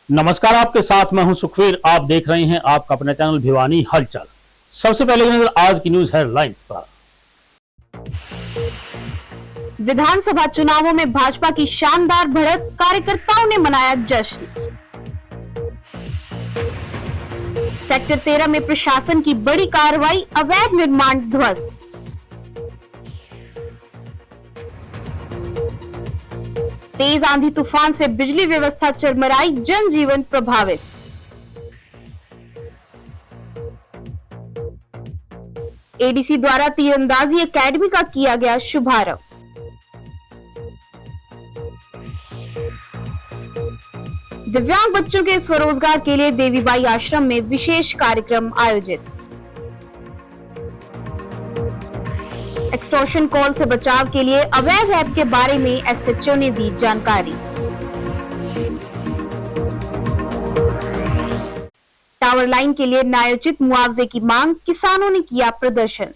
नमस्कार, आपके साथ मैं हूं सुखवीर। आप देख रहे हैं आपका अपना चैनल भिवानी हलचल। सबसे पहले नजर आज की न्यूज हेडलाइंस पर। विधानसभा चुनावों में भाजपा की शानदार बढ़त, कार्यकर्ताओं ने मनाया जश्न। सेक्टर 13 में प्रशासन की बड़ी कार्रवाई, अवैध निर्माण ध्वस्त। तेज आंधी तूफान से बिजली व्यवस्था चरमराई, जनजीवन प्रभावित। एडीसी द्वारा तीरंदाजी एकेडमी का किया गया शुभारंभ। दिव्यांग बच्चों के स्वरोजगार के लिए देवीबाई आश्रम में विशेष कार्यक्रम आयोजित। एक्सटॉर्शन कॉल से बचाव के लिए अवैध ऐप के बारे में एसएचओ ने दी जानकारी। टावर लाइन के लिए न्यायोचित मुआवजे की मांग, किसानों ने किया प्रदर्शन।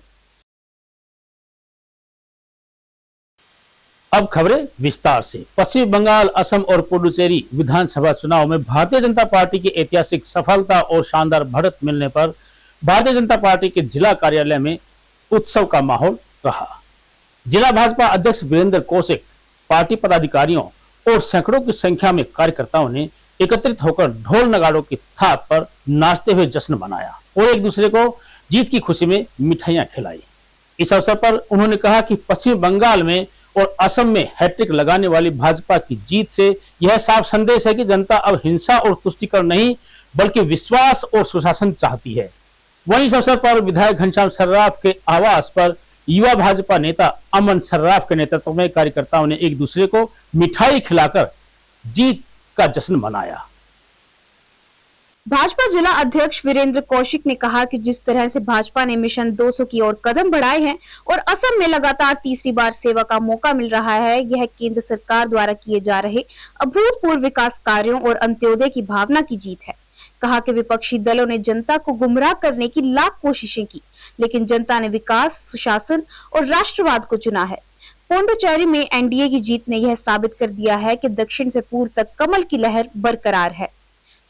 अब खबरें विस्तार से। पश्चिम बंगाल, असम और पुडुचेरी विधानसभा चुनाव में भारतीय जनता पार्टी की ऐतिहासिक सफलता और शानदार बढ़त मिलने पर भारतीय जनता पार्टी के जिला कार्यालय में उत्सव का माहौल रहा। जिला भाजपा अध्यक्ष वीरेंद्र कौशिक, पार्टी पदाधिकारियों और सैकड़ों की संख्या में कार्यकर्ताओं ने एकत्रित होकर ढोल नगाड़ों की थाप पर नाचते हुए जश्न मनाया और एक दूसरे को जीत की खुशी में मिठाइयां खिलाई। इस अवसर पर उन्होंने कहा कि पश्चिम बंगाल में और असम में हैट्रिक लगाने वाली भाजपा की जीत से यह साफ संदेश है कि जनता अब हिंसा और तुष्टीकरण नहीं बल्कि विश्वास और सुशासन चाहती है। वहीं इस अवसर पर विधायक घनश्याम सर्राफ के आवास पर युवा भाजपा नेता अमन सर्राफ के नेतृत्व में कार्यकर्ताओं ने एक दूसरे को मिठाई खिलाकर जीत का जश्न मनाया। भाजपा जिला अध्यक्ष वीरेंद्र कौशिक ने कहा कि जिस तरह से भाजपा ने मिशन 200 की ओर कदम बढ़ाए हैं और असम में लगातार तीसरी बार सेवा का मौका मिल रहा है, यह केंद्र सरकार द्वारा किए जा रहे अभूतपूर्व विकास कार्यों और अंत्योदय की भावना की जीत है। कहा कि विपक्षी दलों ने जनता को गुमराह करने की लाख कोशिशें की, लेकिन जनता ने विकास, सुशासन और राष्ट्रवाद को चुना है। पुडुचेरी में एनडीए की जीत ने यह साबित कर दिया है कि दक्षिण से पूर्व तक कमल की लहर बरकरार है।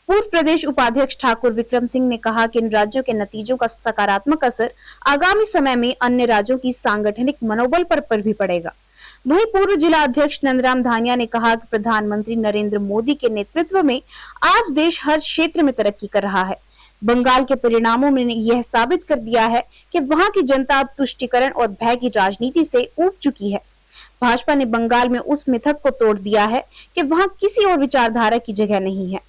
पूर्व प्रदेश उपाध्यक्ष ठाकुर विक्रम सिंह ने कहा कि इन राज्यों के नतीजों का सकारात्मक असर आगामी समय में अन्य राज्यों की सांगठनिक मनोबल पर भी पड़ेगा। वहीं पूर्व जिला अध्यक्ष नंदराम धानिया ने कहा कि प्रधानमंत्री नरेंद्र मोदी के नेतृत्व में आज देश हर क्षेत्र में तरक्की कर रहा है। बंगाल के परिणामों ने यह साबित कर दिया है कि वहां की जनता अब तुष्टीकरण और भय की राजनीति से ऊब चुकी है। भाजपा ने बंगाल में उस मिथक को तोड़ दिया है कि वहां किसी और विचारधारा की जगह नहीं है।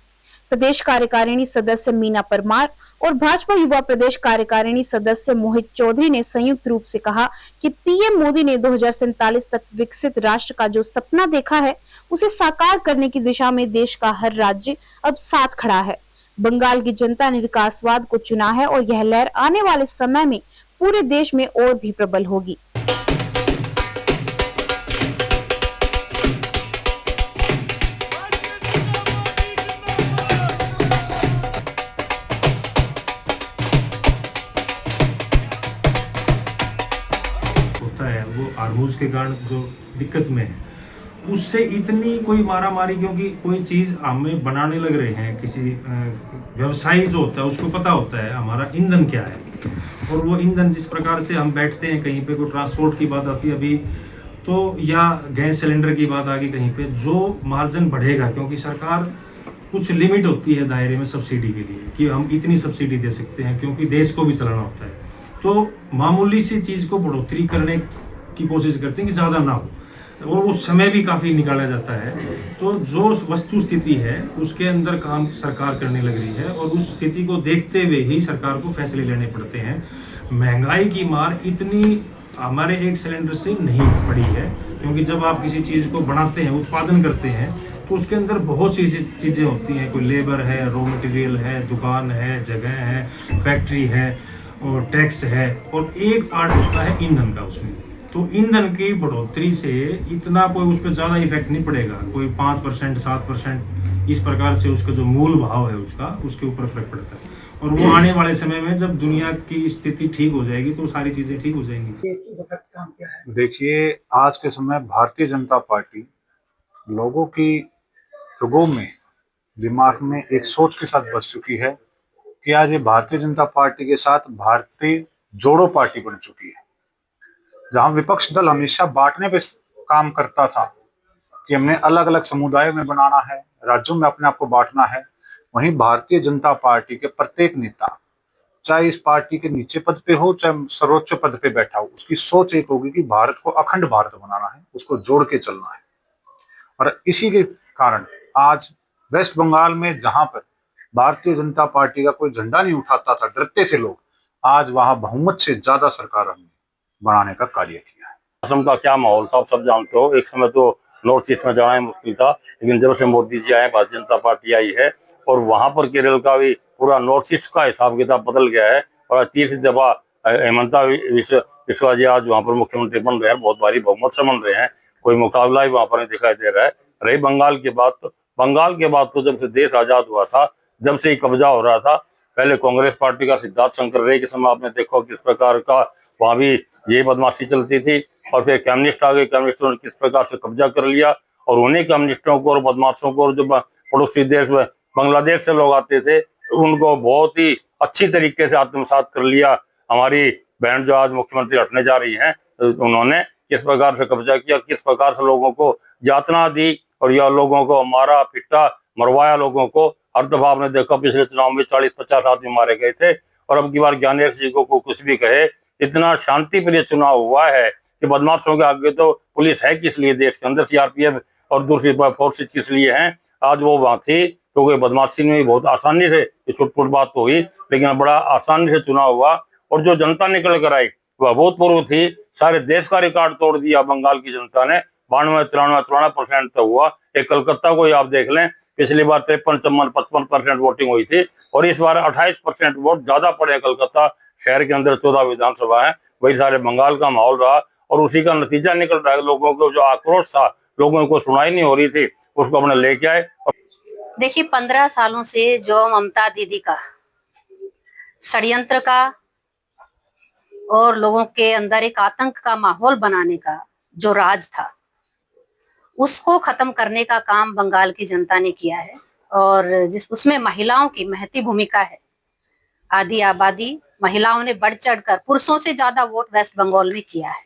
प्रदेश कार्यकारिणी सदस्य मीना परमार और भाजपा युवा प्रदेश कार्यकारिणी सदस्य मोहित चौधरी ने संयुक्त रूप से कहा कि पीएम मोदी ने 2047 तक विकसित राष्ट्र का जो सपना देखा है, उसे साकार करने की दिशा में देश का हर राज्य अब साथ खड़ा है। बंगाल की जनता ने विकासवाद को चुना है और यह लहर आने वाले समय में पूरे देश में और भी प्रबल होगी। हार्मोज के कारण जो दिक्कत में है, उससे इतनी कोई मारामारी, क्योंकि कोई चीज़ हमें बनाने लग रहे हैं, किसी व्यवसायी जो होता है उसको पता होता है हमारा ईंधन क्या है, और वो ईंधन जिस प्रकार से हम बैठते हैं, कहीं पे कोई ट्रांसपोर्ट की बात आती है अभी तो, या गैस सिलेंडर की बात आ गई कहीं पे, जो मार्जिन बढ़ेगा, क्योंकि सरकार कुछ लिमिट होती है दायरे में सब्सिडी के लिए कि हम इतनी सब्सिडी दे सकते हैं, क्योंकि देश को भी चलाना होता है। तो मामूली सी चीज़ को बढ़ोतरी करने की कोशिश करते हैं कि ज़्यादा ना हो, और वो समय भी काफ़ी निकाला जाता है। तो जो वस्तु स्थिति है उसके अंदर काम सरकार करने लग रही है, और उस स्थिति को देखते हुए ही सरकार को फैसले लेने पड़ते हैं। महंगाई की मार इतनी हमारे एक सिलेंडर से नहीं पड़ी है, क्योंकि जब आप किसी चीज़ को बनाते हैं, उत्पादन करते हैं, तो उसके अंदर बहुत सी चीज़ें होती हैं। कोई लेबर है, रॉ मटेरियल है, दुकान है, जगह है, फैक्ट्री है, और टैक्स है, और एक पार्ट होता है ईंधन का उसमें। तो ईंधन की बढ़ोतरी से इतना कोई उस पर ज़्यादा इफेक्ट नहीं पड़ेगा, कोई 5% 7% इस प्रकार से उसका जो मूल भाव है उसके ऊपर फर्क पड़ता है। और वो आने वाले समय में जब दुनिया की स्थिति ठीक हो जाएगी तो सारी चीज़ें ठीक हो जाएंगी। देखिए, आज के समय भारतीय जनता पार्टी लोगों की रुगों में दिमाग में एक सोच के साथ बस चुकी है कि आज ये भारतीय जनता पार्टी के साथ भारतीय जोड़ो पार्टी बन चुकी है। जहां विपक्ष दल हमेशा बांटने पे काम करता था कि हमने अलग अलग समुदायों में बनाना है, राज्यों में अपने आप को बांटना है, वहीं भारतीय जनता पार्टी के प्रत्येक नेता, चाहे इस पार्टी के नीचे पद पे हो चाहे सर्वोच्च पद पे बैठा हो, उसकी सोच एक होगी कि भारत को अखंड भारत बनाना है, उसको जोड़ के चलना है। और इसी के कारण आज वेस्ट बंगाल में जहां पर भारतीय जनता पार्टी का कोई झंडा नहीं उठाता था, डरते थे लोग, आज वहां बहुमत से ज्यादा सरकार हमने बनाने का कार्य किया है। असम का क्या माहौल था आप सब जानते हो। एक समय तो नॉर्थ ईस्ट में जाना ही मुश्किल था, लेकिन जब से मोदी जी आए, भारतीय जनता पार्टी आई है और वहां पर केरल का भी पूरा नॉर्थ ईस्ट का हिसाब किताब बदल गया है। और तीसरी दफा हेमंता बिस्वा जी आज वहां पर मुख्यमंत्री बन रहे हैं, बहुत भारी बहुमत से बन रहे हैं, कोई मुकाबला ही वहां पर नहीं दिखाई दे रहा है। रही बंगाल की बात, तो बंगाल के बाद तो जब से देश आजाद हुआ था, जब से ही कब्जा हो रहा था, पहले कांग्रेस पार्टी का सिद्धार्थ शंकर रे के समय आपने देखो किस प्रकार का वहां भी ये बदमाशी चलती थी। और फिर कम्युनिस्ट आ गए, कम्युनिस्टों ने किस प्रकार से कब्जा कर लिया और उन्हीं कम्युनिस्टों को और बदमाशों को, और जो पड़ोसी देश में बांग्लादेश से लोग आते थे, उनको बहुत ही अच्छी तरीके से आत्मसात कर लिया। हमारी बहन जो आज मुख्यमंत्री हटने जा रही हैं, उन्होंने किस प्रकार से कब्जा किया, किस प्रकार से लोगों को यातना दी और यह लोगों को मारा पीटा, मरवाया लोगों को। हर दफा आपने देखा पिछले चुनाव में 40-50 आदमी मारे गए थे। और अब की बार ज्ञानेश जी को कुछ भी कहे, इतना शांति प्रिय चुनाव हुआ है कि बदमाशों के आगे तो पुलिस है किस लिए, देश के अंदर सीआरपीएफ और दूसरी फोर्सेज किस लिए हैं। आज वो वहां थी क्योंकि बदमाशी में बहुत आसानी से, छुटपुट बात तो हुई लेकिन बड़ा आसानी से चुनाव हुआ। और जो जनता निकल कर आई वह भूतपूर्व थी, सारे देश का रिकॉर्ड तोड़ दिया बंगाल की जनता ने। 92-93% तक हुआ। एक कलकत्ता को ही आप देख लें, पिछली बार 53-55% वोटिंग हुई थी और इस बार 28% वोट ज्यादा पड़े कलकत्ता शहर के अंदर। 14 विधानसभा है, वही सारे बंगाल का माहौल रहा और उसी का नतीजा निकल रहा है। लोगों को जो आक्रोश था, लोगों को सुनाई नहीं हो रही थी, उसको अपने लेके आए। देखिए 15 सालों से जो ममता दीदी का षड्यंत्र का और लोगों के अंदर एक आतंक का माहौल बनाने का जो राज था, उसको खत्म करने का काम बंगाल की जनता ने किया है। और उसमें महिलाओं की महती भूमिका है। आधी आबादी महिलाओं ने बढ़ चढ़कर पुरुषों से ज्यादा वोट वेस्ट बंगाल में किया है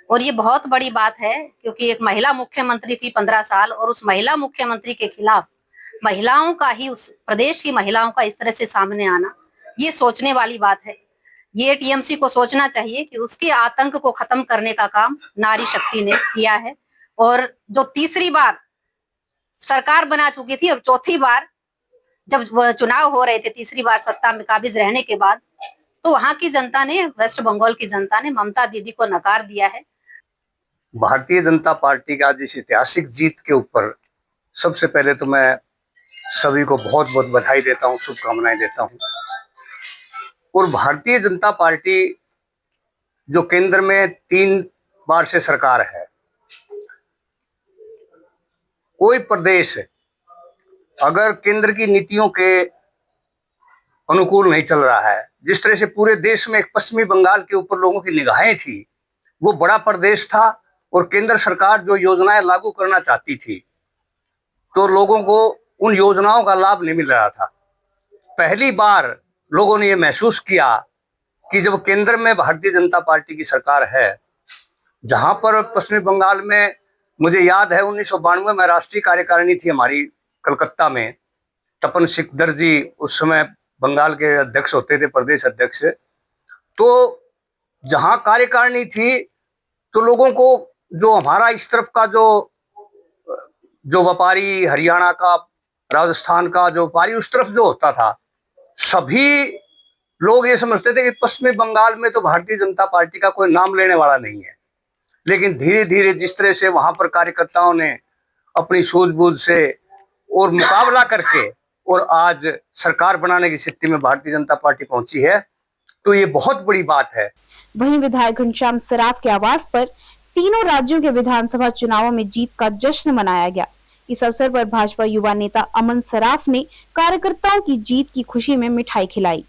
और ये बहुत बड़ी बात है, क्योंकि एक महिला मुख्यमंत्री थी 15 साल और उस महिला मुख्यमंत्री के खिलाफ महिलाओं का ही, उस प्रदेश की महिलाओं का इस तरह से सामने आना, ये सोचने वाली बात है। ये टीएमसी को सोचना चाहिए कि उसके आतंक को खत्म करने का काम नारी शक्ति ने किया है। और जो तीसरी बार सरकार बना चुकी थी और चौथी बार जब चुनाव हो रहे थे, तीसरी बार सत्ता में काबिज रहने के बाद, तो वहां की जनता ने, वेस्ट बंगाल की जनता ने ममता दीदी को नकार दिया है। भारतीय जनता पार्टी का इस ऐतिहासिक जीत के ऊपर सबसे पहले तो मैं सभी को बहुत बहुत बधाई देता हूं, शुभकामनाएं देता हूं। और भारतीय जनता पार्टी जो केंद्र में 3 बार से सरकार है, कोई प्रदेश अगर केंद्र की नीतियों के अनुकूल नहीं चल रहा है, जिस तरह से पूरे देश में एक पश्चिमी बंगाल के ऊपर लोगों की निगाहें थी, वो बड़ा प्रदेश था और केंद्र सरकार जो योजनाएं लागू करना चाहती थी तो लोगों को उन योजनाओं का लाभ नहीं मिल रहा था। पहली बार लोगों ने ये महसूस किया कि जब केंद्र में भारतीय जनता पार्टी की सरकार है, जहां पर पश्चिमी बंगाल में, मुझे याद है 1992 में राष्ट्रीय कार्यकारिणी थी हमारी कलकत्ता में, तपन सिकदर जी उस समय बंगाल के अध्यक्ष होते थे, प्रदेश अध्यक्ष। तो जहां कार्यकारिणी थी तो लोगों को जो हमारा इस तरफ का जो व्यापारी, हरियाणा का, राजस्थान का जो व्यापारी उस तरफ जो होता था, सभी लोग ये समझते थे कि पश्चिमी बंगाल में तो भारतीय जनता पार्टी का कोई नाम लेने वाला नहीं है। लेकिन धीरे धीरे जिस तरह से वहां पर कार्यकर्ताओं ने अपनी सूझबूझ से और मुकाबला करके और आज सरकार बनाने की स्थिति में भारतीय जनता पार्टी पहुंची है, तो ये बहुत बड़ी बात है। वहीं विधायक घनश्याम सराफ के आवास पर तीनों राज्यों के विधानसभा चुनावों में जीत का जश्न मनाया गया। इस अवसर पर भाजपा युवा नेता अमन सराफ ने कार्यकर्ताओं की जीत की खुशी में मिठाई खिलाई।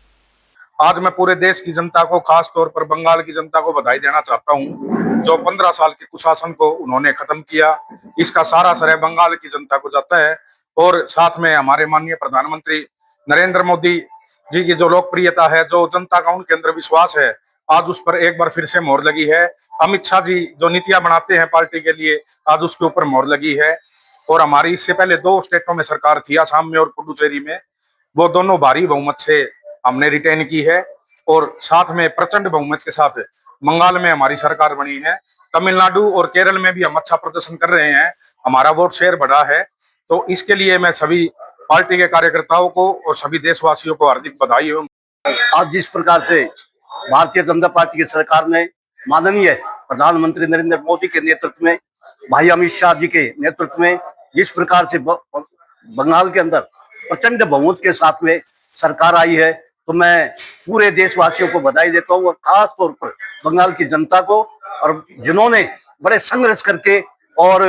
आज मैं पूरे देश की जनता को, खास तौर पर बंगाल की जनता को बधाई देना चाहता हूं। जो 15 साल के कुशासन को उन्होंने खत्म किया, इसका सारा श्रेय बंगाल की जनता को जाता है। और साथ में हमारे माननीय प्रधानमंत्री नरेंद्र मोदी जी की जो लोकप्रियता है, जो जनता का उनके अंदर विश्वास है, आज उस पर एक बार फिर से मोहर लगी है। अमित शाह जी जो नीतियां बनाते हैं पार्टी के लिए, आज उसके ऊपर मोहर लगी है। और हमारी इससे पहले 2 स्टेटों में सरकार थी, असम में और पुडुचेरी में, वो दोनों भारी बहुमत से हमने रिटेन की है। और साथ में प्रचंड बहुमत के साथ बंगाल में हमारी सरकार बनी है। तमिलनाडु और केरल में भी हम अच्छा प्रदर्शन कर रहे हैं, हमारा वोट शेयर बढ़ा है। तो इसके लिए मैं सभी पार्टी के कार्यकर्ताओं को और सभी देशवासियों को हार्दिक बधाई एवं आज जिस प्रकार से भारतीय जनता पार्टी की सरकार ने माननीय प्रधानमंत्री नरेंद्र मोदी के नेतृत्व में, भाई अमित शाह जी के नेतृत्व में जिस प्रकार से बंगाल के अंदर प्रचंड बहुमत के साथ में सरकार आई है, तो मैं पूरे देशवासियों को बधाई देता हूँ और खास तौर पर बंगाल की जनता को, और जिन्होंने बड़े संघर्ष करके और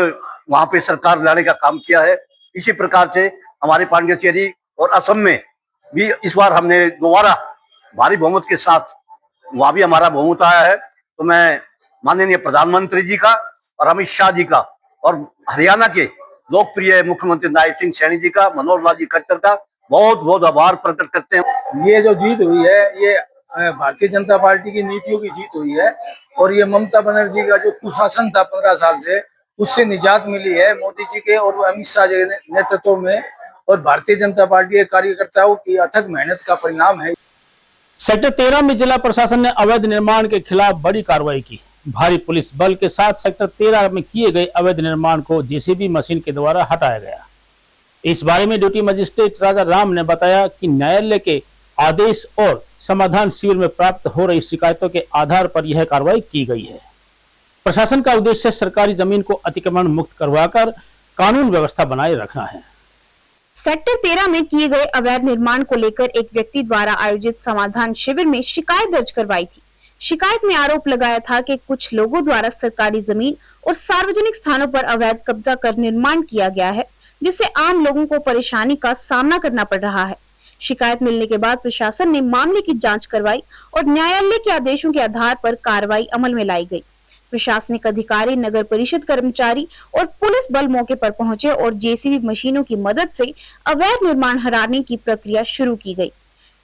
वहां पे सरकार लाने का काम किया है। इसी प्रकार से हमारे पांडिचेरी और असम में भी इस बार हमने दोबारा भारी बहुमत के साथ वहां भी हमारा बहुमत आया है। तो मैं माननीय प्रधानमंत्री जी का और अमित शाह जी का और हरियाणा के लोकप्रिय मुख्यमंत्री नायब सिंह सैनी जी का, मनोहर लाल जी खट्टर का बहुत बहुत आभार प्रकट करते हैं। ये जो जीत हुई है, ये भारतीय जनता पार्टी की नीतियों की जीत हुई है। और ये ममता बनर्जी का जो कुशासन था 15 साल से, उससे निजात मिली है मोदी जी के और अमित शाह जी के नेतृत्व में, और भारतीय जनता पार्टी के कार्यकर्ताओं की अथक मेहनत का परिणाम है। सेक्टर 13 में जिला प्रशासन ने अवैध निर्माण के खिलाफ बड़ी कार्रवाई की। भारी पुलिस बल के साथ सेक्टर 13 में किए गए अवैध निर्माण को जेसीबी मशीन के द्वारा हटाया गया। इस बारे में ड्यूटी मजिस्ट्रेट राजा राम ने बताया कि न्यायालय के आदेश और समाधान शिविर में प्राप्त हो रही शिकायतों के आधार पर यह कार्रवाई की गई है। प्रशासन का उद्देश्य सरकारी जमीन को अतिक्रमण मुक्त करवाकर कानून व्यवस्था बनाए रखना है। सेक्टर 13 में किए गए अवैध निर्माण को लेकर एक व्यक्ति द्वारा आयोजित समाधान शिविर में शिकायत दर्ज करवाई थी। शिकायत में आरोप लगाया था कि कुछ लोगों द्वारा सरकारी जमीन और सार्वजनिक स्थानों पर अवैध कब्जा कर निर्माण किया गया है, जिससे आम लोगों को परेशानी का सामना करना पड़ रहा है। शिकायत मिलने के बाद प्रशासन ने मामले की जांच करवाई और न्यायालय के आदेशों के आधार पर कार्रवाई अमल में लाई गई। प्रशासनिक अधिकारी, नगर परिषद कर्मचारी और पुलिस बल मौके पर पहुंचे और जेसीबी मशीनों की मदद से अवैध निर्माण हटाने की प्रक्रिया शुरू की गई।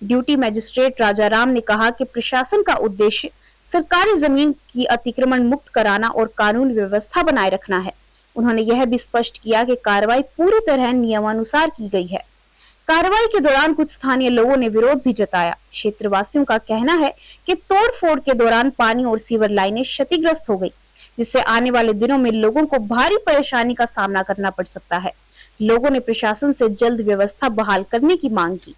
ड्यूटी मजिस्ट्रेट राजा राम ने कहा कि प्रशासन का उद्देश्य सरकारी जमीन की अतिक्रमण मुक्त कराना और कानून व्यवस्था बनाए रखना है। उन्होंने यह भी स्पष्ट किया कि कार्रवाई पूरी तरह नियमानुसार की गई है। कार्रवाई के दौरान कुछ स्थानीय लोगों ने विरोध भी जताया। क्षेत्रवासियों का कहना है कि तोड़फोड़ के दौरान पानी और सीवर लाइनें क्षतिग्रस्त हो गई, जिससे आने वाले दिनों में लोगों को भारी परेशानी का सामना करना पड़ सकता है। लोगों ने प्रशासन से जल्द व्यवस्था बहाल करने की मांग की।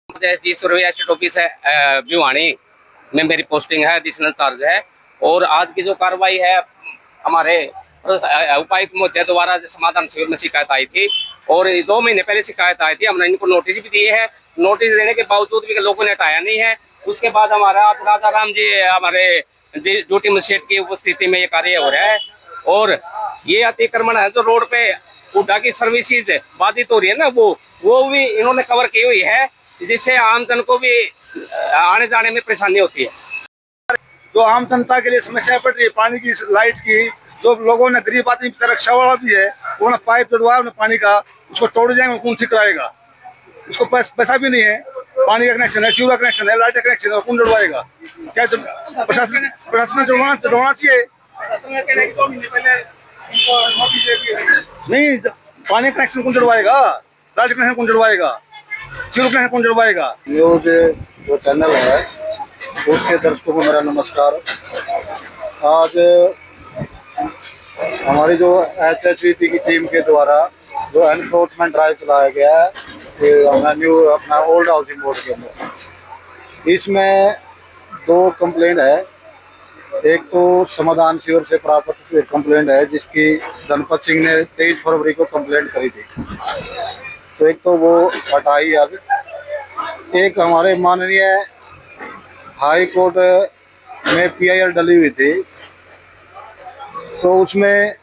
ऑफिस है भिवानी में मेरी पोस्टिंग है, एडिशनल चार्ज है। और आज की जो कार्रवाई है, हमारे उपायुक्त महोदय द्वारा समाधान शिविर में शिकायत आई थी और 2 महीने पहले शिकायत आई थी। हमने इनको नोटिस भी दिए है। नोटिस देने के बावजूद भी लोगों ने हटाया नहीं है। उसके बाद हमारा आज राजा राम जी हमारे ड्यूटी मजिस्ट्रेट की उपस्थिति में ये कार्य हो रहा है। और ये अतिक्रमण है जो रोड पे हुड्डा की सर्विसेज बाधित हो रही है ना, वो भी इन्होंने कवर की हुई है, जिससे आम जन को भी आने जाने में परेशानी होती है। जो आम जनता के लिए समस्या पड़ रही है, पानी की, लाइट की, जो लोगों ने गरीब आदमी की रक्षा वाला भी है, उन्होंने पाइप जुड़वाया उन्हें पानी का, उसको तोड़ जाएंगे, कौन ठीक कराएगा? उसको पैसा भी नहीं है। पानी का कनेक्शन है, सीवर का कनेक्शन है, लाइट का कनेक्शन है, कौन जुड़वाएगा? क्या प्रशासन जुड़वाना चाहिए? नहीं, पानी कनेक्शन कौन जुड़वाएगा? लाइट कनेक्शन कौन जुड़वाएगा? सीवर कनेक्शन कौन जुड़वाएगा? न्यूज जो चैनल है उसके दर्शकों को मेरा नमस्कार। आज हमारी जो HSVP की टीम के द्वारा जो एनक्रोचमेंट ड्राइव चलाया गया है न्यू अपना ओल्ड हाउसिंग बोर्ड के अंदर, इसमें 2 कंप्लेंट है। एक तो समाधान शिविर से प्राप्त कंप्लेंट है, जिसकी धनपत सिंह ने 23 फरवरी को कंप्लेंट करी थी, तो एक तो वो हटाई। अब एक हमारे माननीय हाई कोर्ट में PIL डली हुई थी, तो उसमें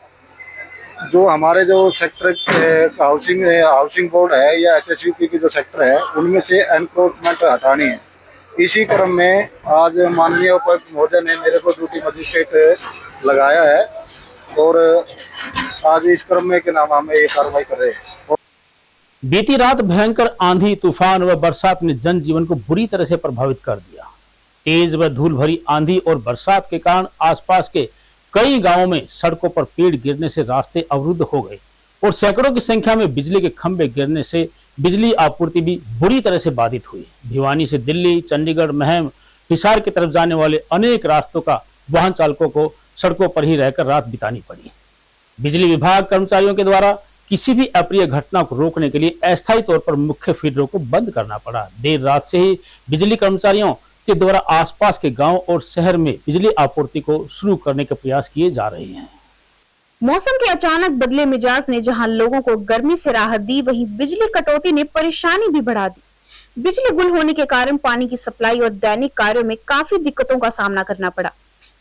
जो हमारे जो सेक्टर हाउसिंग बोर्ड है या HSVP की जो सेक्टर है, उनमें से एनक्रोचमेंट हटानी है। इसी क्रम में आज माननीय उपायुक्त महोदय ने मेरे को ड्यूटी मजिस्ट्रेट लगाया है और आज इस क्रम में के नाम हमें ये कार्रवाई कर रहे हैं। बीती रात भयंकर आंधी, तूफान व बरसात ने जनजीवन को बुरी तरह से प्रभावित कर दिया। तेज व धूल भरी आंधी और बरसात के कारण आसपास के कई गांवों में सड़कों पर पेड़ गिरने से रास्ते अवरुद्ध हो गए और सैकड़ों की संख्या में बिजली के खंभे गिरने से बिजली आपूर्ति भी बुरी तरह से बाधित हुई। भिवानी से दिल्ली, चंडीगढ़, महम, हिसार की तरफ जाने वाले अनेक रास्तों का वाहन चालकों को सड़कों पर ही रहकर रात बितानी पड़ी। बिजली विभाग कर्मचारियों के द्वारा किसी भी अप्रिय घटना को रोकने के लिए अस्थायी तौर पर मुख्य फीडरों को बंद करना पड़ा। देर रात से ही बिजली कर्मचारियों के द्वारा आसपास के गांव और शहर में बिजली आपूर्ति को शुरू करने के प्रयास किए जा रहे हैं। मौसम के अचानक बदले मिजाज ने जहां लोगों को गर्मी से राहत दी, वहीं बिजली कटौती ने परेशानी भी बढ़ा दी। बिजली गुल होने के कारण पानी की सप्लाई और दैनिक कार्यों में काफी दिक्कतों का सामना करना पड़ा।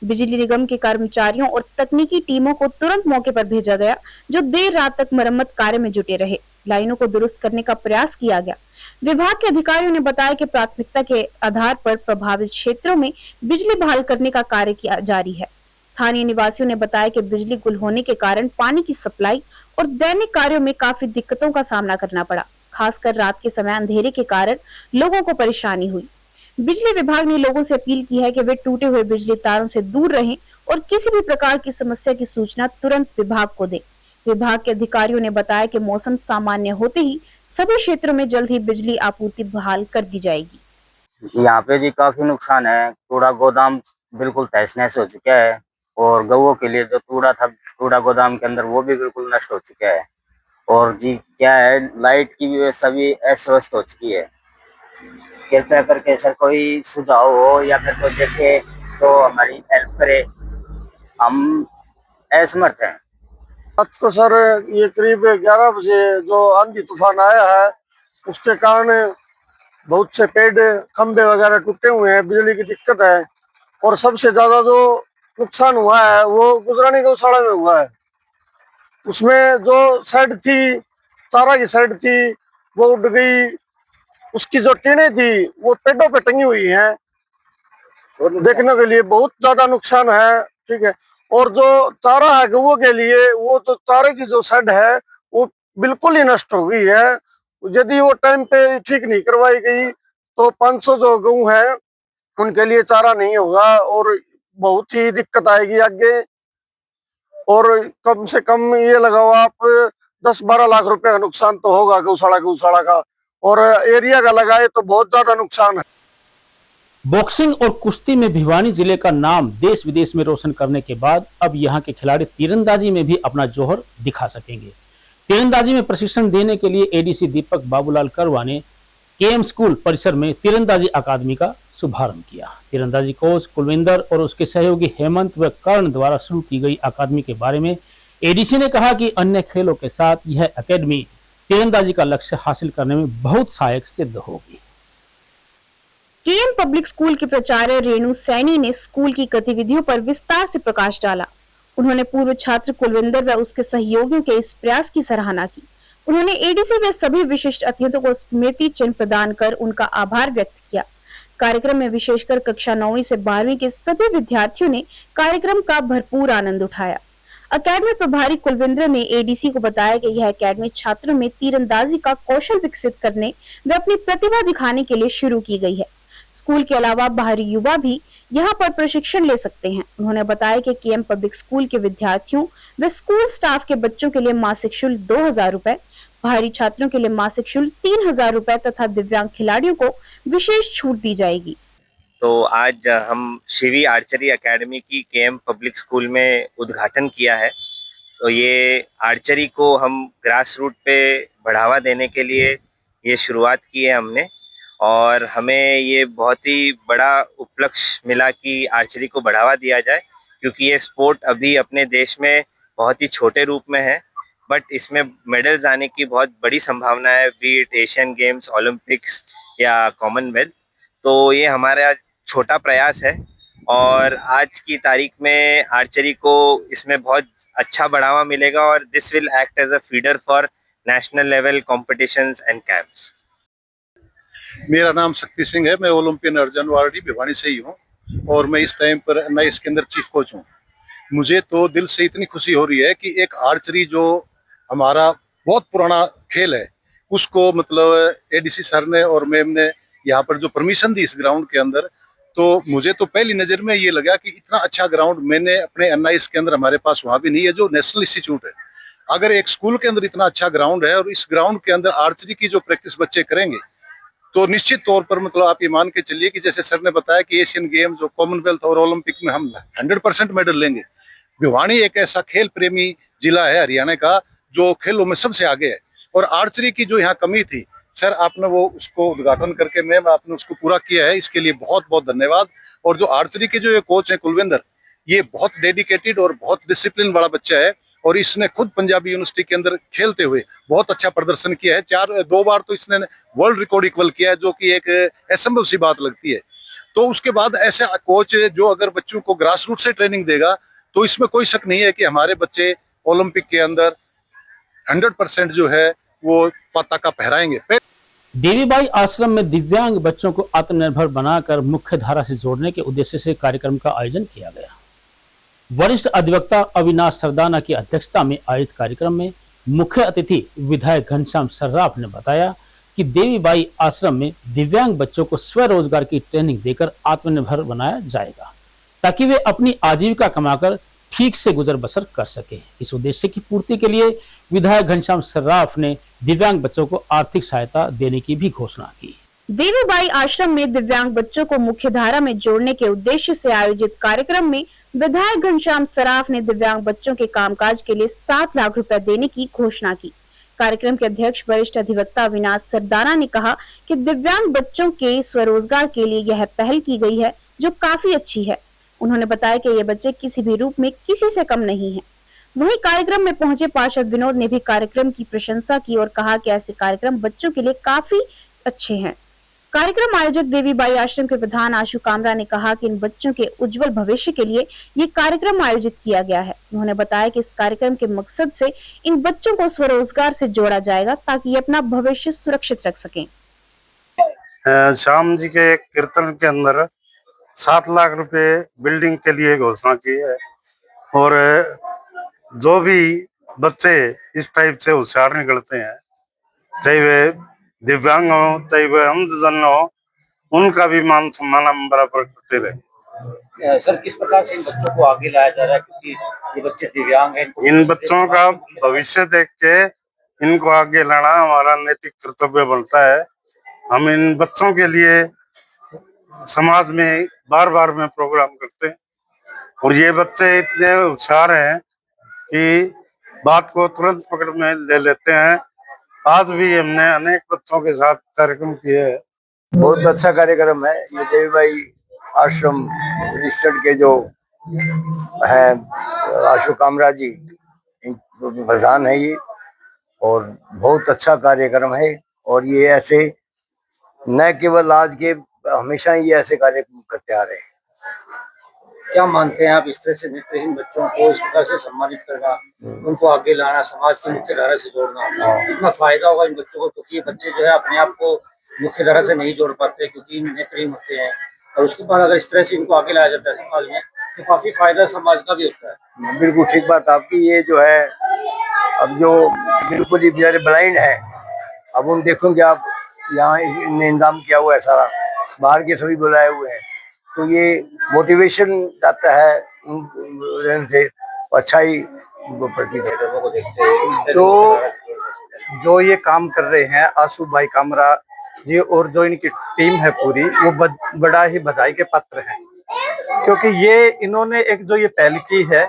बिजली निगम के कर्मचारियों और तकनीकी टीमों को तुरंत मौके पर भेजा गया, जो देर रात तक मरम्मत कार्य में जुटे रहे। लाइनों को दुरुस्त करने का प्रयास किया गया। विभाग के अधिकारियों ने बताया कि प्राथमिकता के आधार पर प्रभावित क्षेत्रों में बिजली बहाल करने का कार्य किया जारी है। स्थानीय निवासियों ने बताया कि बिजली गुल होने के कारण पानी की सप्लाई और दैनिक कार्यों में काफी दिक्कतों का सामना करना पड़ा। खासकर रात के समय अंधेरे के कारण लोगों को परेशानी हुई। बिजली विभाग ने लोगों से अपील की है कि वे टूटे हुए बिजली तारों से दूर रहें और किसी भी प्रकार की समस्या की सूचना तुरंत विभाग को दें। विभाग के अधिकारियों ने बताया कि मौसम सामान्य होते ही सभी क्षेत्रों में जल्द ही बिजली आपूर्ति बहाल कर दी जाएगी। यहाँ पे जी काफी नुकसान है। कूड़ा गोदाम बिल्कुल तहस नहस हो चुका है और गऊ के लिए जो कूड़ा था कूड़ा गोदाम के अंदर वो भी बिल्कुल नष्ट हो चुका है। और जी क्या है, लाइट की व्यवस्था भी अस्त व्यस्त हो चुकी है। कृपया करके सर कोई सुझाव हो या फिर कोई देखे तो हमारी हेल्प करे, हम असमर्थ हैं। रात को सर ये करीब 11 बजे जो आंधी तूफान आया है, उसके कारण बहुत से पेड़ खंभे वगैरह टूटे हुए हैं, बिजली की दिक्कत है। और सबसे ज्यादा जो नुकसान हुआ है वो गुजरानी गौशाला में हुआ है। उसमें जो शेड थी, चारा की शेड थी, वो उड़ गई। उसकी जो टीनें थी वो पेड़ों पे टंगी हुई हैं, देखने के लिए बहुत ज्यादा नुकसान है। ठीक है। और जो चारा है गऊ के लिए, वो तो चारे की जो शेड है वो बिल्कुल ही नष्ट हो गई है। यदि वो टाइम पे ठीक नहीं करवाई गई तो 500 जो गऊ है उनके लिए चारा नहीं होगा और बहुत ही दिक्कत आएगी आगे। और कम से कम ये लगाओ आप 10-12 लाख रुपए का नुकसान तो होगा गौशाला का, और एरिया का लगाए तो बहुत ज्यादा नुकसान है। बॉक्सिंग और कुश्ती में भिवानी जिले का नाम देश विदेश में रोशन करने के बाद अब यहां के खिलाड़ी तीरंदाजी में भी अपना जोहर दिखा सकेंगे। तीरंदाजी में प्रशिक्षण देने के लिए एडीसी दीपक बाबूलाल करवा ने केएम स्कूल परिसर में तीरंदाजी अकादमी का शुभारंभ किया। तीरंदाजी कोच कुलविंदर और उसके सहयोगी हेमंत व कर्ण द्वारा शुरू की गई अकादमी के बारे में एडीसी ने कहा कि अन्य खेलों के साथ यह अकेडमी तीरंदाजी का लक्ष्य हासिल करने में बहुत सहायक सिद्ध होगी। केएम पब्लिक स्कूल की प्राचार्य रेणु सैनी ने स्कूल की गतिविधियों पर विस्तार से प्रकाश डाला। उन्होंने पूर्व छात्र कुलविंदर व उसके सहयोगियों के इस प्रयास की सराहना की। उन्होंने एडीसी व सभी विशिष्ट अतिथियों को स्मृति चिन्ह प्रदान कर उनका आभार व्यक्त किया। कार्यक्रम में विशेषकर कक्षा 9वीं से 12वीं के सभी विद्यार्थियों ने कार्यक्रम का भरपूर आनंद उठाया। अकेडमी प्रभारी कुलविंदर ने एडीसी को बताया कि यह अकेडमी छात्रों में तीरंदाजी का कौशल विकसित करने व अपनी प्रतिभा दिखाने के लिए शुरू की गई है। स्कूल के अलावा बाहरी युवा भी यहाँ पर प्रशिक्षण ले सकते हैं। उन्होंने बताया कि केएम पब्लिक स्कूल के विद्यार्थियों व स्कूल स्टाफ के बच्चों के लिए मासिक शुल्क 2000 रुपए, बाहरी छात्रों के लिए मासिक शुल्क 3000 रुपए तथा दिव्यांग खिलाड़ियों को विशेष छूट दी जाएगी। तो आज हम शिवी आर्चरी एकेडमी की केएम पब्लिक स्कूल में उद्घाटन किया है। तो ये आर्चरी को हम ग्रास रूट पे बढ़ावा देने के लिए ये शुरुआत की है हमने, और हमें ये बहुत ही बड़ा उपलक्ष्य मिला कि आर्चरी को बढ़ावा दिया जाए, क्योंकि ये स्पोर्ट अभी अपने देश में बहुत ही छोटे रूप में है, बट इसमें मेडल्स आने की बहुत बड़ी संभावना है, B it Asian games, Olympics या कॉमनवेल्थ। तो ये हमारा छोटा प्रयास है और आज की तारीख में आर्चरी को इसमें बहुत अच्छा बढ़ावा मिलेगा और this will act as a feeder for national level competitions and camps. मेरा नाम शक्ति सिंह है, मैं ओलंपियन अर्जुन वार्डी भिवानी से ही हूँ और मैं इस टाइम पर मैं इसके अंदर चीफ कोच हूँ। मुझे तो दिल से इतनी खुशी हो रही है कि एक आर्चरी जो हमारा बहुत पुराना खेल है, उसको मतलब एडीसी सर ने और मैम ने यहाँ पर जो परमिशन दी इस ग्राउंड के अंदर, तो मुझे तो पहली नज़र में ये लगा कि इतना अच्छा ग्राउंड मैंने अपने एनआईएस के अंदर हमारे पास वहाँ भी नहीं है, जो नेशनल इंस्टीट्यूट है। अगर एक स्कूल के अंदर इतना अच्छा ग्राउंड है और इस ग्राउंड के अंदर आर्चरी की जो प्रैक्टिस बच्चे करेंगे, तो निश्चित तौर पर मतलब आप ये मान के चलिए कि जैसे सर ने बताया कि एशियन गेम्स और कॉमनवेल्थ और ओलंपिक में हम 100% मेडल लेंगे। भिवानी एक ऐसा खेल प्रेमी जिला है हरियाणा का जो खेलों में सबसे आगे है, और आर्चरी की जो यहाँ कमी थी सर आपने वो उसको उद्घाटन करके मैम आपने उसको पूरा किया है, इसके लिए बहुत बहुत धन्यवाद। और जो आर्चरी के जो ये कोच हैं कुलविंदर, ये बहुत डेडिकेटेड और बहुत डिसिप्लिन वाला बच्चा है, और इसने खुद पंजाबी यूनिवर्सिटी के अंदर खेलते हुए बहुत अच्छा प्रदर्शन किया है। 2 बार तो इसने वर्ल्ड रिकॉर्ड इक्वल किया है, जो कि एक असंभव सी बात लगती है। तो उसके बाद ऐसा कोच जो अगर बच्चों को ग्रास रूट से ट्रेनिंग देगा, तो इसमें कोई शक नहीं है कि हमारे बच्चे ओलंपिक के अंदर 100% जो है वो पताका फहराएंगे। देवीबाई आश्रम में दिव्यांग बच्चों को आत्मनिर्भर बनाकर मुख्य धारा से जोड़ने के उद्देश्य से कार्यक्रम का आयोजन किया गया। वरिष्ठ अधिवक्ता अविनाश सरदाना की अध्यक्षता में आयोजित कार्यक्रम में मुख्य अतिथि विधायक घनश्याम सर्राफ ने बताया कि देवीबाई आश्रम में दिव्यांग बच्चों को स्वरोजगार की ट्रेनिंग देकर आत्मनिर्भर बनाया जाएगा, ताकि वे अपनी आजीविका कमाकर ठीक से गुजर बसर कर सके। इस उद्देश्य की पूर्ति के लिए विधायक घनश्याम सर्राफ ने दिव्यांग बच्चों को आर्थिक सहायता देने की भी घोषणा की। देवीबाई आश्रम में दिव्यांग बच्चों को मुख्य धारा में जोड़ने के उद्देश्य से आयोजित कार्यक्रम में विधायक घनश्याम सर्राफ ने दिव्यांग बच्चों के कामकाज के लिए 7 लाख रुपए देने की घोषणा की। कार्यक्रम के अध्यक्ष वरिष्ठ अधिवक्ता अविनाश सरदाना ने कहा कि दिव्यांग बच्चों के स्वरोजगार के लिए यह पहल की गई है, जो काफी अच्छी है। उन्होंने बताया कि ये बच्चे किसी भी रूप में किसी से कम नहीं हैं। वहीं कार्यक्रम में पहुंचे पार्षद विनोद ने भी कार्यक्रम की प्रशंसा की और कहा कि ऐसे कार्यक्रम बच्चों के लिए काफी अच्छे हैं। कार्यक्रम आयोजक देवीबाई आश्रम के प्रधान आशु कामरा ने कहा कि इन बच्चों के उज्जवल भविष्य के लिए ये कार्यक्रम आयोजित किया गया है। उन्होंने बताया कि इस कार्यक्रम के मकसद से इन बच्चों को स्वरोजगार से जोड़ा जाएगा, ताकि ये अपना भविष्य सुरक्षित रख सकें। श्याम जी के एक कीर्तन के अंदर 7 लाख रुपए बिल्डिंग के लिए घोषणा की है, और जो भी बच्चे इस टाइप से होशियार निकलते हैं, चाहे वे दिव्यांग हो चाहे वे अंधजन हो, उनका भी मान सम्मान हम बराबर करते रहे। सर, किस प्रकार से इन बच्चों को आगे लाया जा रहा है, क्योंकि ये बच्चे दिव्यांग हैं? इन बच्चों का भविष्य देख के इनको आगे लाना हमारा नैतिक कर्तव्य बनता है। हम इन बच्चों के लिए समाज में बार बार में प्रोग्राम करते हैं, और ये बच्चे इतने होशियार हैं कि बात को तुरंत पकड़ में ले लेते हैं। आज भी हमने अनेक बच्चों के साथ कार्यक्रम किए हैं। बहुत अच्छा कार्यक्रम है ये। देवीबाई आश्रम रजिस्टर्ड के जो है आशु कामरा जी प्रधान है ये, और बहुत अच्छा कार्यक्रम है। और ये ऐसे न केवल आज के, हमेशा ही ये ऐसे कार्यक्रम करते आ रहे हैं। क्या मानते हैं आप, इस तरह से नेत्रहीन बच्चों को इस प्रकार से सम्मानित करना, उनको आगे लाना, समाज की मुख्य धारा से जोड़ना, कितना फायदा होगा इन बच्चों को? क्योंकि ये बच्चे जो है अपने आप को मुख्य धारा से नहीं जोड़ पाते, क्योंकि नेत्रहीन होते हैं, और उसके बाद अगर इस तरह से इनको आगे लाया जाता है समाज में, तो काफी फायदा समाज का भी होता है। बिल्कुल ठीक बात आपकी। ये जो है अब जो बिल्कुल ही बेचारे ब्लाइंड है, अब उन देखोगे आप यहाँ इन्हें इंतजाम किया हुआ है सारा, बाहर के सभी बुलाए हुए हैं, तो ये मोटिवेशन जाता है उन से, अच्छा ही प्रतीत है। जो ये काम कर रहे हैं आशु भाई कामरा जी और जो इनकी टीम है पूरी, वो बड़ा ही बधाई के पात्र हैं, क्योंकि ये इन्होंने एक जो ये पहल की है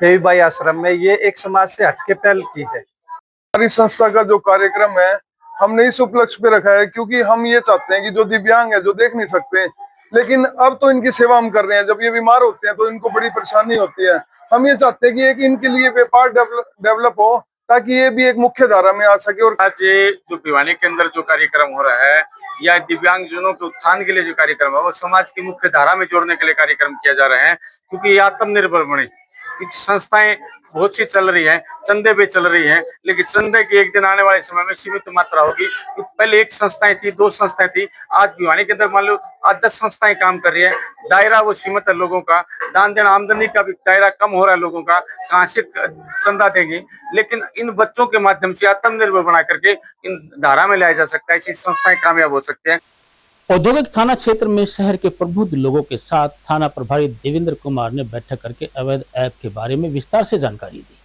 देवीबाई आश्रम में, ये एक समाज से हटके पहल की है। हमारी संस्था का जो कार्यक्रम है हमने इस उपलक्ष्य पे रखा है, क्योंकि हम ये चाहते हैं कि जो दिव्यांग है, जो देख नहीं सकते, लेकिन अब तो इनकी सेवा हम कर रहे हैं। जब ये बीमार होते हैं तो इनको बड़ी परेशानी होती है। हम ये चाहते हैं कि एक इनके लिए व्यापार डेवलप हो, ताकि ये भी एक मुख्य धारा में आ सके। और आज ये जो भिवानी के अंदर जो कार्यक्रम हो रहा है, या दिव्यांगजनों के उत्थान के लिए जो कार्यक्रम है, वो समाज की मुख्य धारा में जोड़ने के लिए कार्यक्रम किया जा रहा है, क्योंकि ये आत्मनिर्भर बने। संस्थाएं बहुत सी चल रही है, चंदे पे चल रही है, लेकिन चंदे की एक दिन आने वाले समय में सीमित मात्रा होगी। पहले 1 संस्थाएं थी, 2 संस्थाएं थी, आज भिवानी के अंदर मान लो आज 10 संस्थाएं काम कर रही है। दायरा वो सीमित है लोगों का, दान देना आमदनी का भी दायरा कम हो रहा है लोगों का, कहाँ से चंदा देंगे। लेकिन इन बच्चों के माध्यम से आत्मनिर्भर बना करके इन धारा में लाया जा सकता है, ऐसी संस्थाएं कामयाब हो सकते हैं। औद्योगिक थाना क्षेत्र में शहर के प्रबुद्ध लोगों के साथ थाना प्रभारी देवेंद्र कुमार ने बैठक करके अवैध ऐप के बारे में विस्तार से जानकारी दी।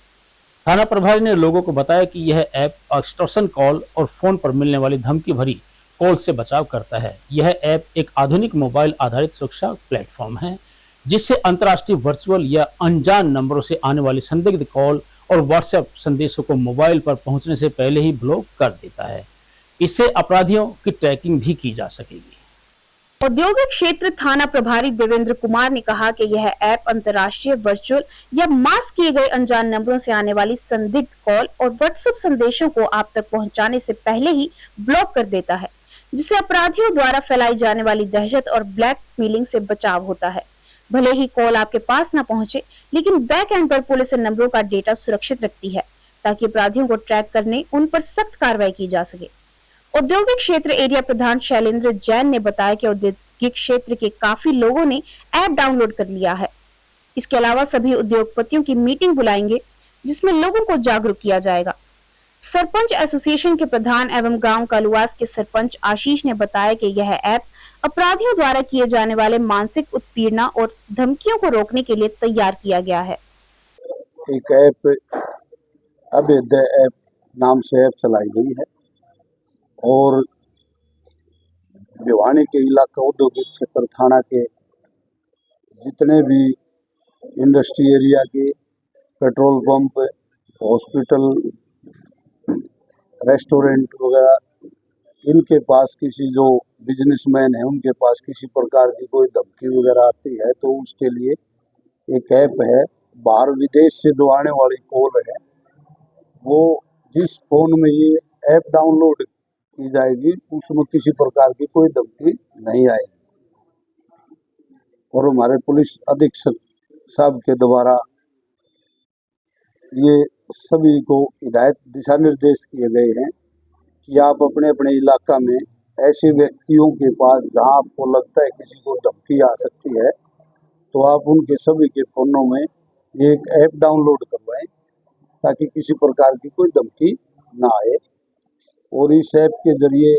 थाना प्रभारी ने लोगों को बताया कि यह ऐप एक्सटॉर्शन कॉल और फोन पर मिलने वाली धमकी भरी कॉल से बचाव करता है। यह ऐप एक आधुनिक मोबाइल आधारित सुरक्षा प्लेटफॉर्म है, जिससे अंतर्राष्ट्रीय वर्चुअल या अनजान नंबरों से आने वाली संदिग्ध कॉल और व्हाट्सएप संदेशों को मोबाइल पर पहुंचने से पहले ही ब्लॉक कर देता है। इससे अपराधियों की ट्रैकिंग भी की जा सकेगी। औद्योगिक क्षेत्र थाना प्रभारी देवेंद्र कुमार ने कहा कि यह ऐप अंतर्राष्ट्रीय वर्चुअल या मास्क किए गए अनजान नंबरों से आने वाली संदिग्ध कॉल और व्हाट्सएप संदेशों को आप तक पहुंचाने से पहले ही ब्लॉक कर देता है, जिससे अपराधियों द्वारा फैलाई जाने वाली दहशत और ब्लैकमेलिंग से बचाव होता है। भले ही कॉल आपके पास न पहुंचे, लेकिन बैक एंड पर पुलिस इन नंबरों का डेटा सुरक्षित रखती है, ताकि अपराधियों को ट्रैक करने उन पर सख्त कार्रवाई की जा सके। औद्योगिक क्षेत्र एरिया प्रधान शैलेंद्र जैन ने बताया कि औद्योगिक क्षेत्र के काफी लोगों ने ऐप डाउनलोड कर लिया है। इसके अलावा सभी उद्योगपतियों की मीटिंग बुलाएंगे, जिसमें लोगों को जागरूक किया जाएगा। सरपंच एसोसिएशन के प्रधान एवं गांव कालुवास के सरपंच आशीष ने बताया कि यह ऐप अपराधियों द्वारा किए जाने वाले मानसिक उत्पीड़ना और धमकियों को रोकने के लिए तैयार किया गया है। एक ऐप अवैध ऐप नाम से ऐप चलाई गई है और भिवानी के इलाका औद्योगिक क्षेत्र थाना के जितने भी इंडस्ट्री एरिया के पेट्रोल पंप, हॉस्पिटल, रेस्टोरेंट वगैरह, इनके पास किसी जो बिजनेसमैन है उनके पास किसी प्रकार की कोई धमकी वगैरह आती है तो उसके लिए एक ऐप है। बाहर विदेश से जो आने वाली कॉल है वो जिस फोन में ये ऐप डाउनलोड की जाएगी उसमें किसी प्रकार की कोई धमकी नहीं आएगी। और हमारे पुलिस अधीक्षक साहब के द्वारा ये सभी को हिदायत दिशा निर्देश किए गए हैं कि आप अपने अपने इलाका में ऐसे व्यक्तियों के पास जहां आपको लगता है किसी को धमकी आ सकती है तो आप उनके सभी के फोनों में एक ऐप डाउनलोड करवाएं ताकि किसी प्रकार की कोई धमकी ना आए। और इस ऐप के जरिए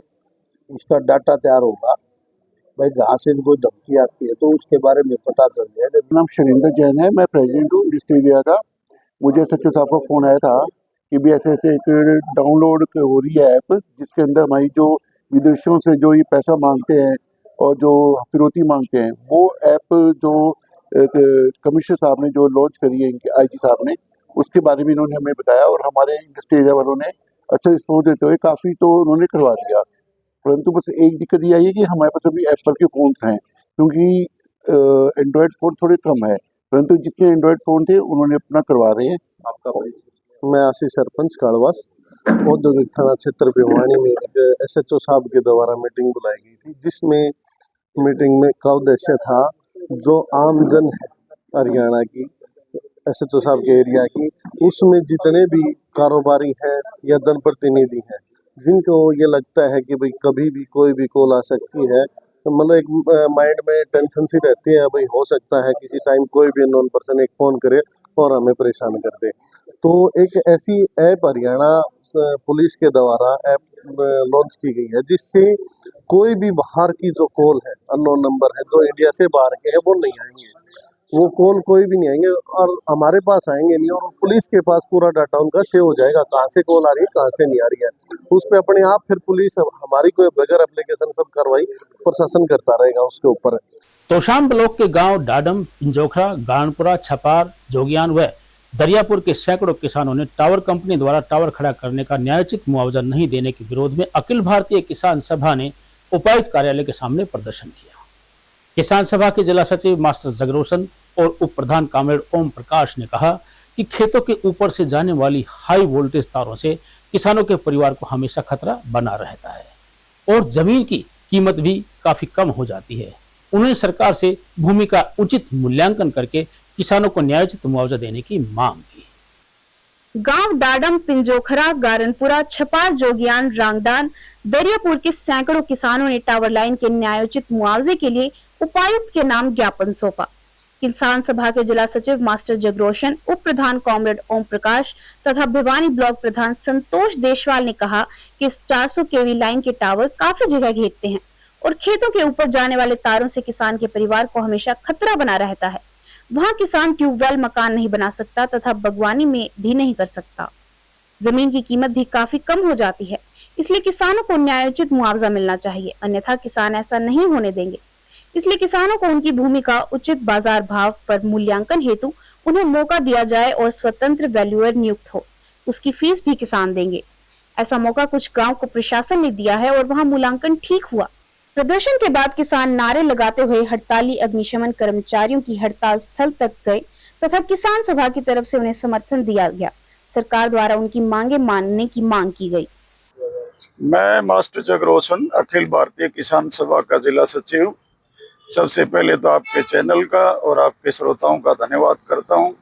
उसका डाटा तैयार होगा, भाई जहाँ से कोई धमकी आती है तो उसके बारे में पता चल जाएगा। मेरा नाम शैलेंद्र जैन है, मैं प्रेसिडेंट हूँ डिस्ट्रिक्ट एरिया का। मुझे सचिव साहब का फ़ोन आया था कि भी ऐसे ऐसे एक डाउनलोड हो रही है ऐप, जिसके अंदर हमारी जो विदेशों से जो ये पैसा मांगते हैं और जो फिरौती मांगते हैं वो ऐप जो कमिश्नर साहब ने जो लॉन्च करी है इनके IG साहब ने, उसके बारे में इन्होंने हमें बताया और हमारे इंडस्ट्री एरिया वालों ने अच्छा रिस्पॉन्स देते हुए काफ़ी तो उन्होंने करवा दिया। परंतु बस एक दिक्कत ये आई है कि हमारे पास अभी एप्पल के फ़ोन्स हैं, क्योंकि एंड्रॉयड फ़ोन थोड़े कम है, परंतु जितने एंड्रॉयड फ़ोन थे उन्होंने अपना करवा रहे हैं। आपका मैं आशीष सरपंच कालवास औद्योगिक थाना क्षेत्र भिवानी में एक SHO साहब के द्वारा मीटिंग बुलाई गई थी, जिसमें मीटिंग में का उद्देश्य था जो आम जन है हरियाणा की SHO साहब के एरिया की, उसमें जितने भी कारोबारी हैं या जनप्रतिनिधि हैं जिनको ये लगता है कि भाई कभी भी कोई भी कॉल आ सकती है, तो मतलब एक माइंड में टेंशन सी रहती है, भाई हो सकता है किसी टाइम कोई भी अननोन पर्सन एक फ़ोन करे और हमें परेशान कर दे। तो एक ऐसी ऐप हरियाणा पुलिस के द्वारा ऐप लॉन्च की गई है, जिससे कोई भी बाहर की जो कॉल है, अननोन नंबर है जो इंडिया से बाहर के हैं वो नहीं आएंगे, वो कॉल कोई भी नहीं आएंगे और हमारे पास आएंगे नहीं, और पुलिस के पास पूरा डाटा उनका सेव हो जाएगा, कहाँ से कॉल आ रही है कहाँ से नहीं आ रही है। उस पर अपने आप फिर पुलिस हमारी कोई बगैर एप्लीकेशन सब कार्रवाई प्रशासन करता रहेगा उसके ऊपर। तोशाम ब्लॉक के गांव डाडम, पिंजोखरा, गानपुरा, छपार, जोगियान व दरियापुर के सैकड़ों किसानों ने टावर कंपनी द्वारा टावर खड़ा करने का न्यायोचित मुआवजा नहीं देने के विरोध में अखिल भारतीय किसान सभा ने उपायुक्त कार्यालय के सामने प्रदर्शन किया। किसान सभा के जिला सचिव मास्टर जगरोशन और उप प्रधान कामरेड ओम प्रकाश ने कहा कि खेतों के ऊपर से जाने वाली हाई वोल्टेज तारों से किसानों के परिवार को हमेशा खतरा बना रहता है और जमीन की कीमत भी काफी कम हो जाती है। उन्होंने सरकार से भूमि का उचित मूल्यांकन करके किसानों को न्यायोचित मुआवजा देने की मांग की। गांव डाडम, पिंजोखरा, गारनपुरा, छपार, जोगियान, रांगदान, दरियापुर के सैकड़ों किसानों ने टावर लाइन के न्यायोचित मुआवजे के लिए उपायुक्त के नाम ज्ञापन सौंपा। किसान सभा के जिला सचिव मास्टर जगरोशन, उप प्रधान कॉमरेड ओम प्रकाश तथा भिवानी ब्लॉक प्रधान संतोष देशवाल ने कहा कि इस 400 केवी लाइन के टावर काफी जगह घेरते हैं और खेतों के ऊपर जाने वाले तारों से किसान के परिवार को हमेशा खतरा बना रहता है। वहां किसान ट्यूबवेल, मकान नहीं बना सकता तथा बागवानी में भी नहीं कर सकता। जमीन की कीमत भी काफी कम हो जाती है, इसलिए किसानों को न्यायोचित मुआवजा मिलना चाहिए, अन्यथा किसान ऐसा नहीं होने देंगे। इसलिए किसानों को उनकी भूमि का उचित बाजार भाव पर मूल्यांकन हेतु उन्हें मौका दिया जाए और स्वतंत्र वैल्यूअर नियुक्त हो, उसकी फीस भी किसान देंगे। ऐसा मौका कुछ गांव को प्रशासन ने दिया है और वहां मूल्यांकन ठीक हुआ। प्रदर्शन के बाद किसान नारे लगाते हुए हड़ताली अग्निशमन कर्मचारियों की हड़ताल स्थल तक गए तथा किसान सभा की तरफ से उन्हें समर्थन दिया गया। सरकार द्वारा उनकी मांगे मानने की मांग की गई। मैं मास्टर जगरोशन, अखिल भारतीय किसान सभा का जिला सचिव। सबसे पहले तो आपके चैनल का और आपके श्रोताओं का धन्यवाद करता हूं।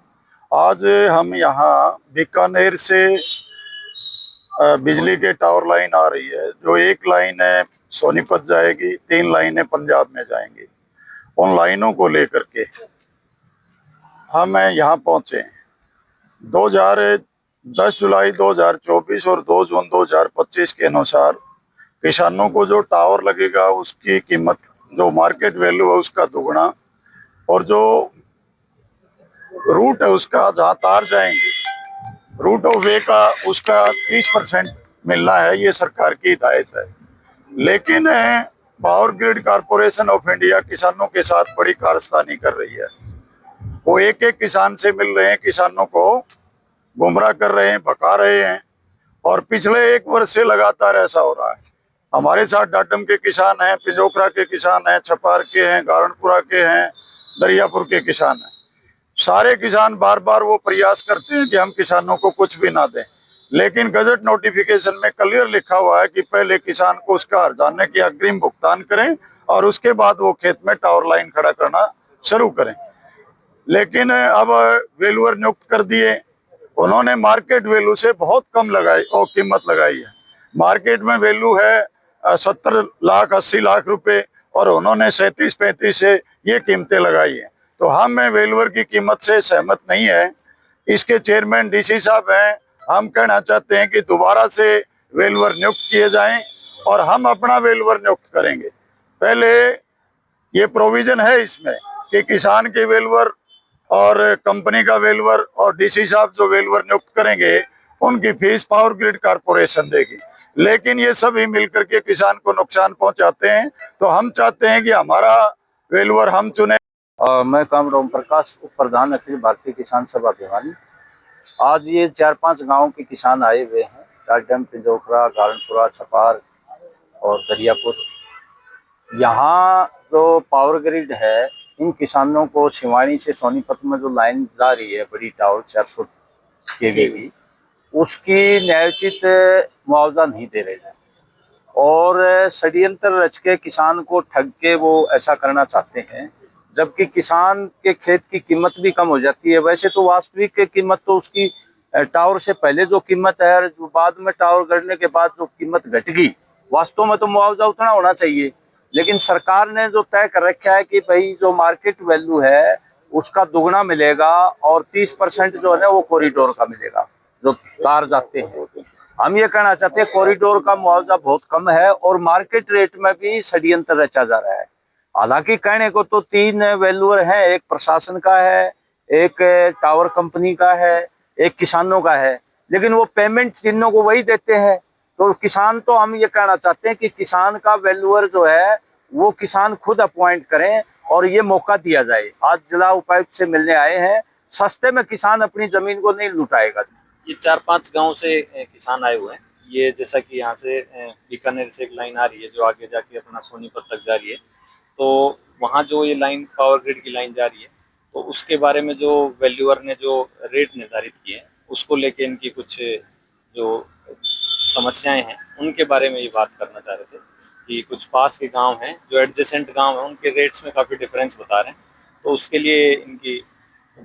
आज हम यहाँ बीकानेर से बिजली के टावर लाइन आ रही है, जो एक लाइन है सोनीपत जाएगी, 3 लाइनें पंजाब में जाएंगी। उन लाइनों को लेकर के हम यहाँ पहुँचे 10 जुलाई 2024 और 2 जून 2025 के अनुसार किसानों को जो टावर लगेगा उसकी कीमत, जो मार्केट वैल्यू है उसका दुगना, और जो रूट है उसका, जहाँ तार जाएंगे रूट ऑफ वे का, उसका 30% मिलना है। ये सरकार की हिदायत है। लेकिन power grid corporation of India किसानों के साथ बड़ी कारस्तानी कर रही है। वो एक एक किसान से मिल रहे हैं, किसानों को गुमराह कर रहे हैं, भगा रहे हैं, और पिछले 1 वर्ष से लगातार ऐसा हो रहा है। हमारे साथ डाडम के किसान हैं, पिंजोखरा के किसान हैं, छपार के हैं, गारनपुरा के हैं, दरियापुर के किसान हैं। सारे किसान बार बार वो प्रयास करते हैं कि हम किसानों को कुछ भी ना दें, लेकिन गजट नोटिफिकेशन में क्लियर लिखा हुआ है कि पहले किसान को उसका हर्जाने की अग्रिम भुगतान करें और उसके बाद वो खेत में टावर लाइन खड़ा करना शुरू करें। लेकिन अब वैल्यूअर नियुक्त कर दिए, उन्होंने मार्केट वैल्यू से बहुत कम लगाई और कीमत लगाई है। मार्केट में वैल्यू है 70 लाख 80 लाख रुपए और उन्होंने 37-35 से ये कीमतें लगाई हैं। तो हम वैल्यूअर की कीमत से सहमत नहीं है। इसके चेयरमैन डीसी साहब हैं, हम कहना चाहते हैं कि दोबारा से वैल्यूअर नियुक्त किए जाएं और हम अपना वैल्यूअर नियुक्त करेंगे। पहले ये प्रोविजन है इसमें कि किसान के वैल्यूअर और कंपनी का वैल्यूअर और डीसी साहब जो वैल्यूअर नियुक्त करेंगे उनकी फीस पावर ग्रिड कारपोरेशन देगी, लेकिन ये सभी मिलकर के किसान को नुकसान पहुंचाते हैं। तो हम चाहते हैं कि हमारा वैल्यूअर हम चुने। मैं कॉमरेड ओम प्रकाश, उप प्रधान अखिल भारतीय किसान सभा भिवानी। आज ये 4-5 गांव के किसान आए हुए हैं, डाडम, पिंजोखरा, गारनपुरा, छपार और दरियापुर। यहाँ जो पावर ग्रिड है, इन किसानों को शिवानी से सोनीपत में जो लाइन जा रही है बड़ी टावर 400 केवी की, उसकी न्यायोचित मुआवजा नहीं दे रहे हैं और षड्यंत्र रच के किसान को ठग के वो ऐसा करना चाहते हैं, जबकि किसान के खेत की कीमत भी कम हो जाती है। वैसे तो वास्तविक कीमत तो उसकी टावर से पहले जो कीमत है और जो बाद में टावर गड़ने के बाद जो कीमत घट गई, वास्तव में तो मुआवजा उतना होना चाहिए। लेकिन सरकार ने जो तय कर रखा है कि भाई जो मार्केट वैल्यू है उसका दुगना मिलेगा और 30% जो है ना वो कॉरिडोर का मिलेगा, जो तार जाते हैं। हम ये कहना चाहते हैं कॉरिडोर का मुआवजा बहुत कम है और मार्केट रेट में भी षड्यंत्र रचा जा रहा है। हालांकि कहने को तो 3 वैल्यूअर हैं, एक प्रशासन का है, एक टावर कंपनी का है, एक किसानों का है, लेकिन वो पेमेंट तीनों को वही देते हैं। तो किसान, तो हम ये कहना चाहते हैं कि किसान का वैल्यूअर जो है वो किसान खुद अपॉइंट करें और ये मौका दिया जाए। आज जिला उपायुक्त से मिलने आए हैं, सस्ते में किसान अपनी जमीन को नहीं लुटाएगा। ये 4-5 गांव से किसान आए हुए हैं। ये जैसा कि यहाँ से बीकानेर से एक लाइन आ रही है जो आगे जाके अपना सोनीपत तक जा रही है, तो वहाँ जो ये लाइन पावर ग्रिड की लाइन जा रही है, तो उसके बारे में जो वैल्यूअर ने जो रेट निर्धारित किए हैं उसको लेके इनकी कुछ जो समस्याएं हैं उनके बारे में ये बात करना चाह रहे थे कि कुछ पास के गांव हैं जो एडजेसेंट गांव हैं, उनके रेट्स में काफ़ी डिफरेंस बता रहे हैं। तो उसके लिए इनकी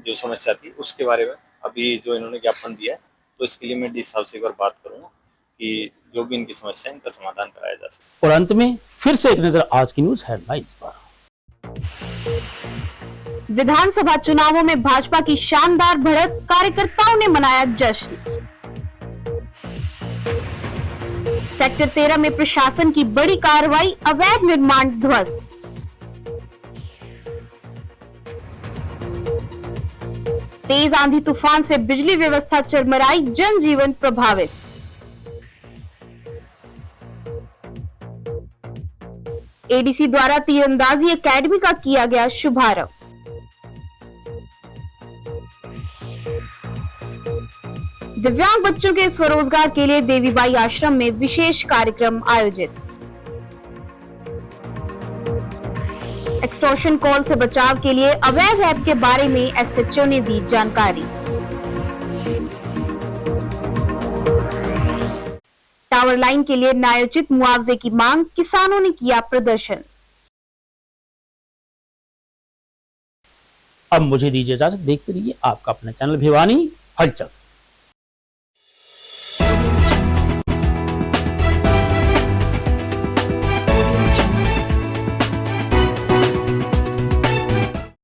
जो समस्या थी उसके बारे में अभी जो इन्होंने ज्ञापन दिया है, तो इसके लिए मैं डीसी साहब से एक बार बात करूंगा कि जो भी इनकी समस्या है इनका समाधान कराया जा सके। और अंत में फिर से एक नजर आज की न्यूज हेडलाइंस पर। विधानसभा चुनावों में भाजपा की शानदार बढ़त, कार्यकर्ताओं ने मनाया जश्न। सेक्टर 13 में प्रशासन की बड़ी कार्रवाई, अवैध निर्माण ध्वस्त। तेज आंधी तूफान से बिजली व्यवस्था चरमराई, जनजीवन प्रभावित। एडीसी द्वारा तीरंदाजी एकेडमी का किया गया शुभारंभ। दिव्यांग बच्चों के स्वरोजगार के लिए देवीबाई आश्रम में विशेष कार्यक्रम आयोजित। एक्सटॉर्शन कॉल से बचाव के लिए अवैध ऐप के बारे में एसएचओ ने दी जानकारी। टावर लाइन के लिए न्यायोचित मुआवजे की मांग, किसानों ने किया प्रदर्शन। अब मुझे दीजिए इजाजत, देखते रहिए आपका अपना चैनल भिवानी हलचल।